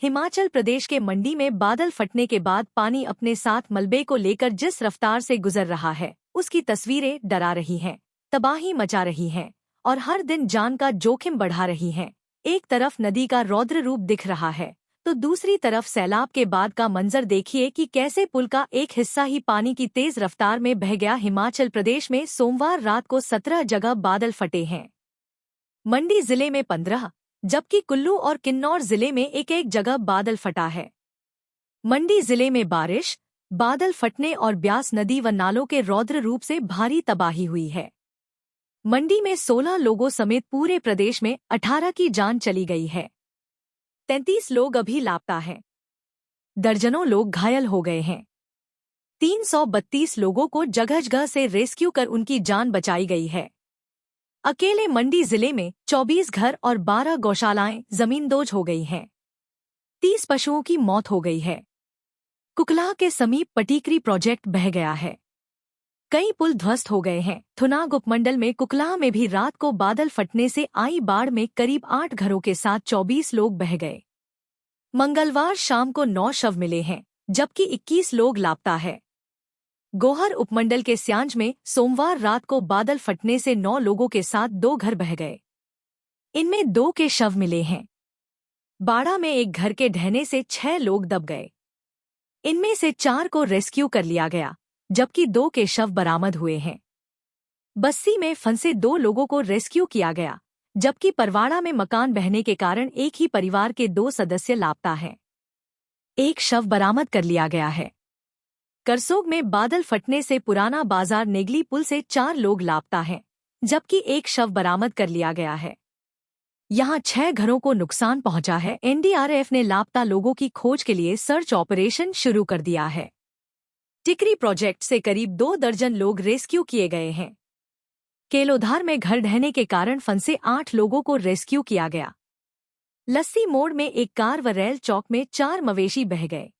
हिमाचल प्रदेश के मंडी में बादल फटने के बाद पानी अपने साथ मलबे को लेकर जिस रफ्तार से गुजर रहा है, उसकी तस्वीरें डरा रही हैं, तबाही मचा रही हैं और हर दिन जान का जोखिम बढ़ा रही हैं। एक तरफ नदी का रौद्र रूप दिख रहा है, तो दूसरी तरफ सैलाब के बाद का मंजर देखिए कि कैसे पुल का एक हिस्सा ही पानी की तेज रफ्तार में बह गया। हिमाचल प्रदेश में सोमवार रात को 17 जगह बादल फटे हैं। मंडी जिले में 15, जबकि कुल्लू और किन्नौर जिले में एक जगह बादल फटा है। मंडी जिले में बारिश, बादल फटने और ब्यास नदी व नालों के रौद्र रूप से भारी तबाही हुई है। मंडी में 16 लोगों समेत पूरे प्रदेश में 18 की जान चली गई है। 33 लोग अभी लापता हैं। दर्जनों लोग घायल हो गए हैं। 332 लोगों को जगह जगह से रेस्क्यू कर उनकी जान बचाई गई है। अकेले मंडी जिले में 24 घर और 12 गौशालाएं जमींदोज हो गई हैं। 30 पशुओं की मौत हो गई है। कुकलाह के समीप पटीकरी प्रोजेक्ट बह गया है। कई पुल ध्वस्त हो गए हैं। थुनाग उपमंडल में कुकलाह में भी रात को बादल फटने से आई बाढ़ में करीब 8 घरों के साथ 24 लोग बह गए। मंगलवार शाम को 9 शव मिले हैं, जबकि 21 लोग लापता है। गोहर उपमंडल के स्यांज में सोमवार रात को बादल फटने से 9 लोगों के साथ 2 घर बह गए। इनमें 2 के शव मिले हैं। बाड़ा में एक घर के ढहने से 6 लोग दब गए। इनमें से 4 को रेस्क्यू कर लिया गया, जबकि 2 के शव बरामद हुए हैं। बस्सी में फंसे 2 लोगों को रेस्क्यू किया गया, जबकि परवाड़ा में मकान बहने के कारण एक ही परिवार के 2 सदस्य लापता हैं। एक शव बरामद कर लिया गया है। करसोग में बादल फटने से पुराना बाजार नेगली पुल से 4 लोग लापता हैं, जबकि एक शव बरामद कर लिया गया है। यहां 6 घरों को नुकसान पहुंचा है। एनडीआरएफ ने लापता लोगों की खोज के लिए सर्च ऑपरेशन शुरू कर दिया है। टिकरी प्रोजेक्ट से करीब 2 दर्जन लोग रेस्क्यू किए गए हैं। केलोधार में घर ढहने के कारण फंसे 8 लोगों को रेस्क्यू किया गया। लस्सी मोड़ में एक कार व रेल चौक में 4 मवेशी बह गए।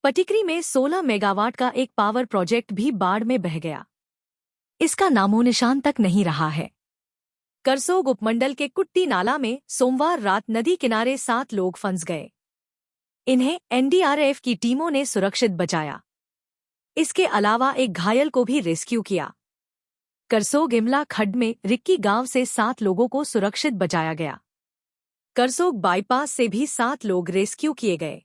पटिकरी में 16 मेगावाट का एक पावर प्रोजेक्ट भी बाढ़ में बह गया। इसका नामो निशान तक नहीं रहा है। करसोग उपमंडल के कुट्टी नाला में सोमवार रात नदी किनारे 7 लोग फंस गए। इन्हें एनडीआरएफ की टीमों ने सुरक्षित बचाया। इसके अलावा एक घायल को भी रेस्क्यू किया। करसोग इमला खड्ड में रिक्की गांव से 7 लोगों को सुरक्षित बचाया गया। करसोग बाईपास से भी 7 लोग रेस्क्यू किए गए।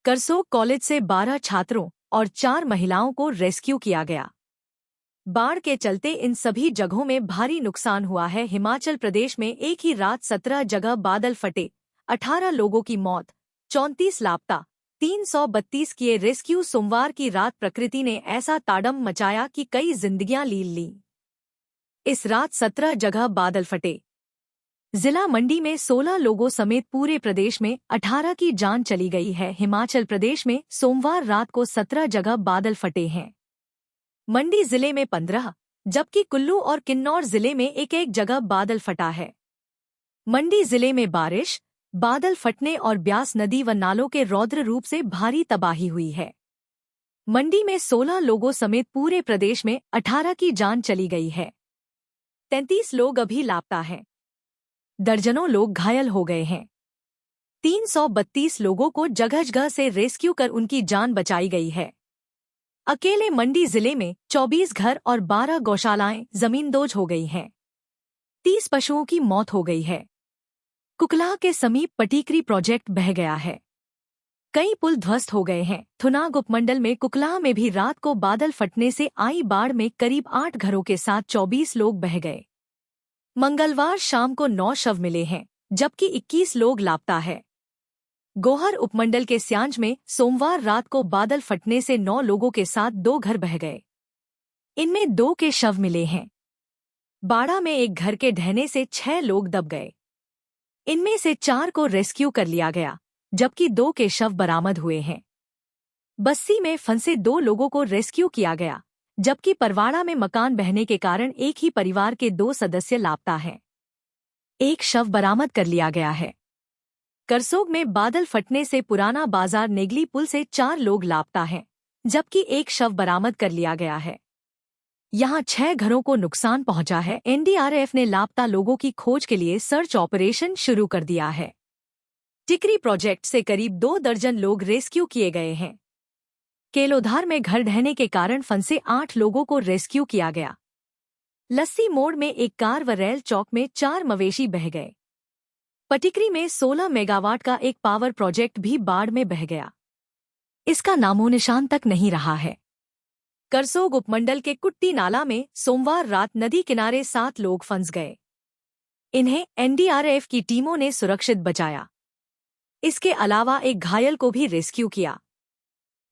करसोग कॉलेज से 12 छात्रों और 4 महिलाओं को रेस्क्यू किया गया। बाढ़ के चलते इन सभी जगहों में भारी नुकसान हुआ है। हिमाचल प्रदेश में एक ही रात 17 जगह बादल फटे, 18 लोगों की मौत, 34 लापता, 332 किए रेस्क्यू। सोमवार की रात प्रकृति ने ऐसा ताडम मचाया कि कई जिंदगियां लील लीं। इस रात 17 जगह बादल फटे। जिला मंडी में 16 लोगों समेत पूरे प्रदेश में 18 की जान चली गई है। हिमाचल प्रदेश में सोमवार रात को 17 जगह बादल फटे हैं। मंडी जिले में 15, जबकि कुल्लू और किन्नौर जिले में एक जगह बादल फटा है। मंडी जिले में बारिश, बादल फटने और ब्यास नदी व नालों के रौद्र रूप से भारी तबाही हुई है। मंडी में 16 लोगों समेत पूरे प्रदेश में 18 की जान चली गई है। 33 लोग अभी लापता हैं। दर्जनों लोग घायल हो गए हैं। 332 लोगों को जगह जगह से रेस्क्यू कर उनकी जान बचाई गई है। अकेले मंडी जिले में 24 घर और 12 गौशालाएं जमींदोज हो गई हैं। 30 पशुओं की मौत हो गई है। कुकलाह के समीप पटीकरी प्रोजेक्ट बह गया है। कई पुल ध्वस्त हो गए हैं। थुनाग उपमंडल में कुकलाह में भी रात को बादल फटने से आई बाढ़ में करीब 8 घरों के साथ 24 लोग बह गए। मंगलवार शाम को 9 शव मिले हैं, जबकि 21 लोग लापता है। गोहर उपमंडल के स्यांज में सोमवार रात को बादल फटने से 9 लोगों के साथ 2 घर बह गए। इनमें 2 के शव मिले हैं। बाड़ा में एक घर के ढहने से 6 लोग दब गए। इनमें से 4 को रेस्क्यू कर लिया गया, जबकि 2 के शव बरामद हुए हैं। बस्सी में फंसे 2 लोगों को रेस्क्यू किया गया, जबकि परवाड़ा में मकान बहने के कारण एक ही परिवार के 2 सदस्य लापता हैं। एक शव बरामद कर लिया गया है। करसोग में बादल फटने से पुराना बाजार नेगली पुल से 4 लोग लापता हैं, जबकि एक शव बरामद कर लिया गया है। यहां 6 घरों को नुकसान पहुंचा है। एनडीआरएफ ने लापता लोगों की खोज के लिए सर्च ऑपरेशन शुरू कर दिया है। टिकरी प्रोजेक्ट से करीब 2 दर्जन लोग रेस्क्यू किए गए हैं। केलोधार में घर ढहने के कारण फंसे 8 लोगों को रेस्क्यू किया गया। लस्सी मोड़ में एक कार व रेल चौक में 4 मवेशी बह गए। पटिकरी में 16 मेगावाट का एक पावर प्रोजेक्ट भी बाढ़ में बह गया। इसका नामोनिशान तक नहीं रहा है। करसोग उपमंडल के कुट्टी नाला में सोमवार रात नदी किनारे 7 लोग फंस गए। इन्हें एनडीआरएफ की टीमों ने सुरक्षित बचाया। इसके अलावा एक घायल को भी रेस्क्यू किया।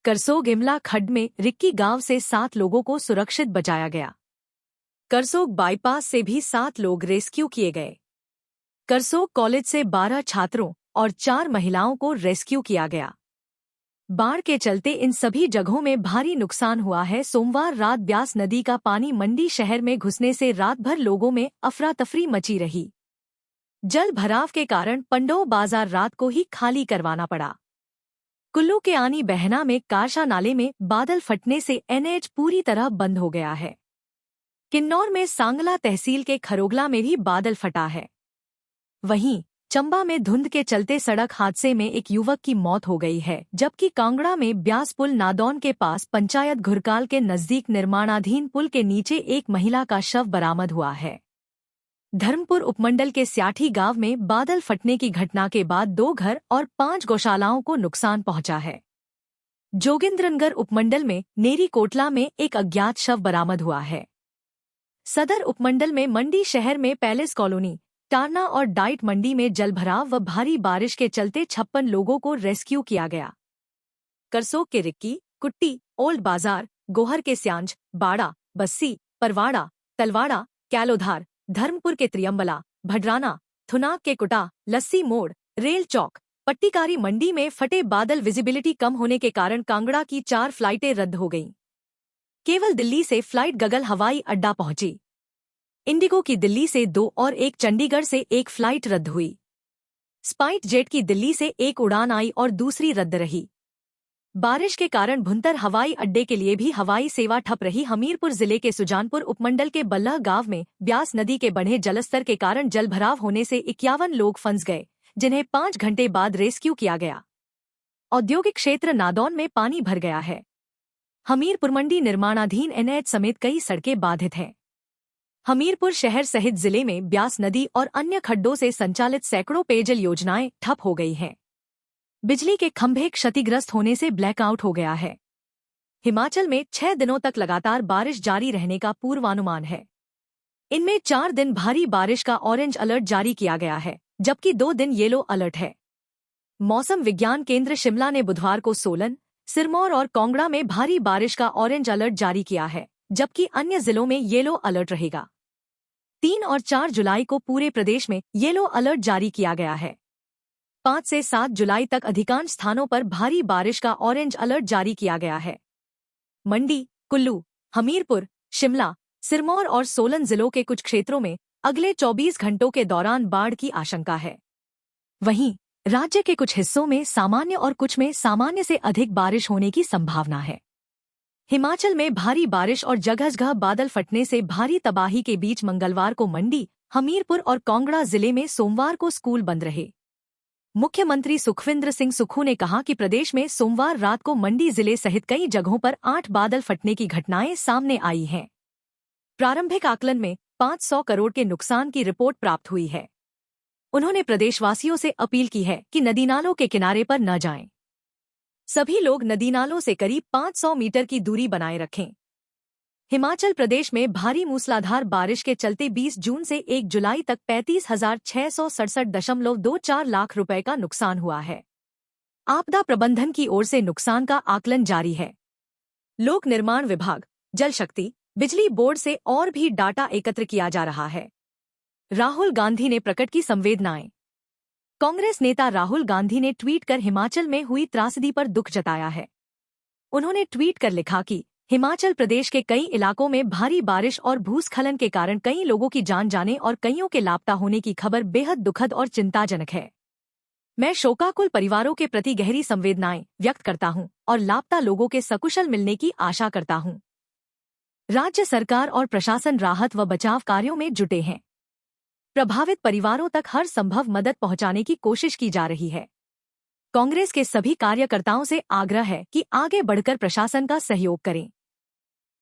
करसोग इमला खड्ड में रिक्की गांव से 7 लोगों को सुरक्षित बचाया गया। करसोग बाईपास से भी 7 लोग रेस्क्यू किए गए। करसोग कॉलेज से 12 छात्रों और 4 महिलाओं को रेस्क्यू किया गया। बाढ़ के चलते इन सभी जगहों में भारी नुकसान हुआ है। सोमवार रात ब्यास नदी का पानी मंडी शहर में घुसने से रात भर लोगों में अफरा तफरी मची रही। जल भराव के कारण पंडो बाजार रात को ही खाली करवाना पड़ा। कुल्लू के आनी बहना में कारशा नाले में बादल फटने से एनएच पूरी तरह बंद हो गया है। किन्नौर में सांगला तहसील के खरोगला में भी बादल फटा है। वहीं चंबा में धुंध के चलते सड़क हादसे में एक युवक की मौत हो गई है, जबकि कांगड़ा में ब्यास पुल नादौन के पास पंचायत घुरकाल के नजदीक निर्माणाधीन पुल के नीचे एक महिला का शव बरामद हुआ है। धर्मपुर उपमंडल के स्याठी गांव में बादल फटने की घटना के बाद 2 घर और 5 गौशालाओं को नुकसान पहुंचा है। जोगिंद्रनगर उपमंडल में नेरी कोटला में एक अज्ञात शव बरामद हुआ है। सदर उपमंडल में मंडी शहर में पैलेस कॉलोनी, टारना और डाइट मंडी में जलभराव व भारी बारिश के चलते 56 लोगों को रेस्क्यू किया गया। करसोग के रिक्की, कुट्टी, ओल्ड बाजार, गोहर के स्यांज, बाड़ा, बस्सी, परवाड़ा, तलवाड़ा, कैलोधार, धर्मपुर के त्रियम्बला, भडराना, थुनाग के कुटा, लस्सी मोड़, रेल चौक, पट्टिकारी मंडी में फटे बादल। विजिबिलिटी कम होने के कारण कांगड़ा की 4 फ्लाइटें रद्द हो गईं। केवल दिल्ली से फ्लाइट गगल हवाई अड्डा पहुंची। इंडिगो की दिल्ली से 2 और एक चंडीगढ़ से 1 फ्लाइट रद्द हुई। स्पाइस जेट की दिल्ली से 1 उड़ान आई और दूसरी रद्द रही। बारिश के कारण भुंतर हवाई अड्डे के लिए भी हवाई सेवा ठप रही। हमीरपुर जिले के सुजानपुर उपमंडल के बल्लह गांव में ब्यास नदी के बढ़े जलस्तर के कारण जलभराव होने से 51 लोग फंस गए, जिन्हें 5 घंटे बाद रेस्क्यू किया गया। औद्योगिक क्षेत्र नादौन में पानी भर गया है। हमीरपुर मंडी निर्माणाधीन एनएच समेत कई सड़कें बाधित हैं। हमीरपुर शहर सहित जिले में ब्यास नदी और अन्य खड्डों से संचालित सैकड़ों पेयजल योजनाएं ठप हो गई हैं। बिजली के खंभे क्षतिग्रस्त होने से ब्लैकआउट हो गया है। हिमाचल में 6 दिनों तक लगातार बारिश जारी रहने का पूर्वानुमान है। इनमें 4 दिन भारी बारिश का ऑरेंज अलर्ट जारी किया गया है, जबकि 2 दिन येलो अलर्ट है। मौसम विज्ञान केंद्र शिमला ने बुधवार को सोलन, सिरमौर और कांगड़ा में भारी बारिश का ऑरेंज अलर्ट जारी किया है, जबकि अन्य जिलों में येलो अलर्ट रहेगा। 3 और 4 जुलाई को पूरे प्रदेश में येलो अलर्ट जारी किया गया है। 5 से 7 जुलाई तक अधिकांश स्थानों पर भारी बारिश का ऑरेंज अलर्ट जारी किया गया है। मंडी, कुल्लू, हमीरपुर, शिमला, सिरमौर और सोलन जिलों के कुछ क्षेत्रों में अगले 24 घंटों के दौरान बाढ़ की आशंका है। वहीं राज्य के कुछ हिस्सों में सामान्य और कुछ में सामान्य से अधिक बारिश होने की संभावना है। हिमाचल में भारी बारिश और जगह-जगह बादल फटने से भारी तबाही के बीच मंगलवार को मंडी, हमीरपुर और कांगड़ा जिले में सोमवार को स्कूल बंद रहे। मुख्यमंत्री सुखविंदर सिंह सुक्खू ने कहा कि प्रदेश में सोमवार रात को मंडी जिले सहित कई जगहों पर 8 बादल फटने की घटनाएं सामने आई हैं। प्रारंभिक आकलन में 500 करोड़ के नुकसान की रिपोर्ट प्राप्त हुई है। उन्होंने प्रदेशवासियों से अपील की है कि नदी नालों के किनारे पर न जाएं। सभी लोग नदी नालों से करीब 500 मीटर की दूरी बनाए रखें। हिमाचल प्रदेश में भारी मूसलाधार बारिश के चलते 20 जून से 1 जुलाई तक 35,667.24 लाख रुपए का नुकसान हुआ है। आपदा प्रबंधन की ओर से नुकसान का आकलन जारी है। लोक निर्माण विभाग, जल शक्ति, बिजली बोर्ड से और भी डाटा एकत्र किया जा रहा है। राहुल गांधी ने प्रकट की संवेदनाएं। कांग्रेस नेता राहुल गांधी ने ट्वीट कर हिमाचल में हुई त्रासदी पर दुख जताया है। उन्होंने ट्वीट कर लिखा कि हिमाचल प्रदेश के कई इलाकों में भारी बारिश और भूस्खलन के कारण कई लोगों की जान जाने और कईयों के लापता होने की खबर बेहद दुखद और चिंताजनक है। मैं शोकाकुल परिवारों के प्रति गहरी संवेदनाएं व्यक्त करता हूं और लापता लोगों के सकुशल मिलने की आशा करता हूं। राज्य सरकार और प्रशासन राहत व बचाव कार्यों में जुटे हैं। प्रभावित परिवारों तक हर संभव मदद पहुंचाने की कोशिश की जा रही है। कांग्रेस के सभी कार्यकर्ताओं से आग्रह है कि आगे बढ़कर प्रशासन का सहयोग करें।